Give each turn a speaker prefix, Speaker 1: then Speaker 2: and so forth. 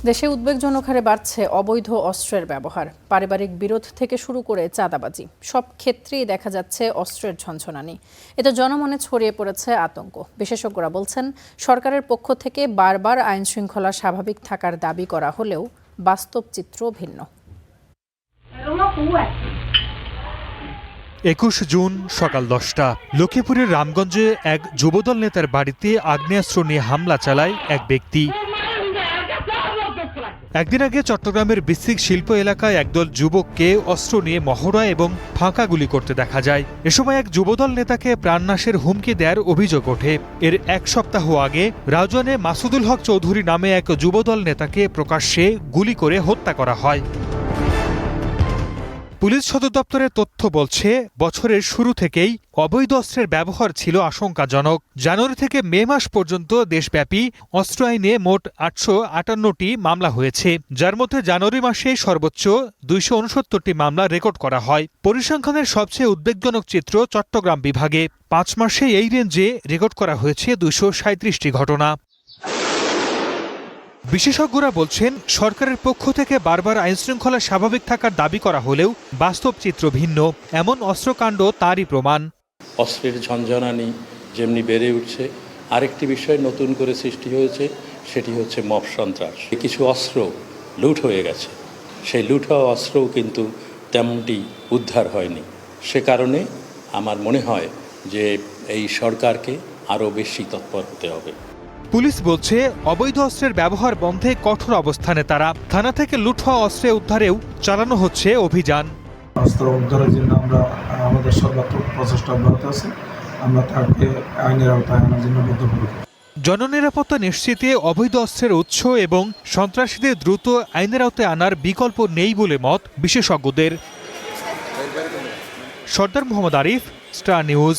Speaker 1: দেশে উদ্বেগজনক হারে বাড়ছে অবৈধ অস্ত্রের ব্যবহার। পারিবারিক বিরোধ থেকে শুরু করে চাঁদাবাজি, সব ক্ষেত্রেই দেখা যাচ্ছে অস্ত্রের ঝনঝনানি। এতে জনমনে ছড়িয়ে পড়েছে আতঙ্ক। বিশেষজ্ঞরা বলছেন, সরকারের পক্ষ থেকে বারবার আইন শৃঙ্খলা স্বাভাবিক থাকার দাবি করা হলেও বাস্তব চিত্র ভিন্ন।
Speaker 2: ২১ জুন সকাল 10টা লক্ষ্মীপুরের রামগঞ্জে এক যুবদল নেতার বাড়িতে আগ্নেয়াস্ত্র নিয়ে হামলা চালায় এক ব্যক্তি। একদিন আগে চট্টগ্রামের বিসিক শিল্প এলাকায় একদল যুবককে অস্ত্র নিয়ে মহড়া এবং ফাঁকা গুলি করতে দেখা যায়। এ সময় এক যুবদল নেতাকে প্রাণনাশের হুমকি দেওয়ার অভিযোগ ওঠে। এর এক সপ্তাহ আগে রাউজানে মাসুদুল হক চৌধুরী নামে এক যুবদল নেতাকে প্রকাশ্যে গুলি করে হত্যা করা হয়। পুলিশ সদর দপ্তরের তথ্য বলছে, বছরের শুরু থেকেই অবৈধ অস্ত্রের ব্যবহার ছিল আশঙ্কাজনক। জানুয়ারি থেকে মে মাস পর্যন্ত দেশব্যাপী অস্ত্র আইনে মোট 858টি মামলা হয়েছে, যার মধ্যে জানুয়ারি মাসে সর্বোচ্চ 269টি মামলা রেকর্ড করা হয়। পরিসংখ্যানের সবচেয়ে উদ্বেগজনক চিত্র চট্টগ্রাম বিভাগে। 5 মাসে এই রেঞ্জে রেকর্ড করা হয়েছে 237টি ঘটনা। বিশেষজ্ঞরা বলছেন, সরকারের পক্ষ থেকে বারবার আইনশৃঙ্খলা স্বাভাবিক থাকার দাবি করা হলেও বাস্তব চিত্র ভিন্ন। এমন অস্ত্রকাণ্ড তারই প্রমাণ।
Speaker 3: অস্ত্রের ঝনঝনানি যেমনি বেড়ে উঠছে, আরেকটি বিষয় নতুন করে সৃষ্টি হয়েছে, সেটি হচ্ছে মব সন্ত্রাস। কিছু অস্ত্র লুট হয়ে গেছে, সেই লুট হওয়া অস্ত্রও কিন্তু তেমনটি উদ্ধার হয়নি। সে কারণে আমার মনে হয় যে এই সরকারকে আরও বেশি তৎপর হতে হবে।
Speaker 2: পুলিশ বলছে, অবৈধ অস্ত্রের ব্যবহার বন্ধে কঠোর অবস্থানে তারা। থানা থেকে লুট হওয়া অস্ত্রে উদ্ধারেও চালানো হচ্ছে অভিযান।
Speaker 4: অস্ত্র উদ্ধারের জন্য আমাদের সর্বাত্মক প্রচেষ্টা অব্যাহত আছে। আমরা তাকে আইনের আওতায় আনার জন্য বদ্ধপরিকর।
Speaker 2: জননিরাপত্তা নিশ্চিতে অবৈধ অস্ত্রের উৎস এবং সন্ত্রাসীদের দ্রুত আইনের আওতায় আনার বিকল্প নেই বলে মত বিশেষজ্ঞদের। সর্দার মোহাম্মদ আরিফ, স্টার নিউজ।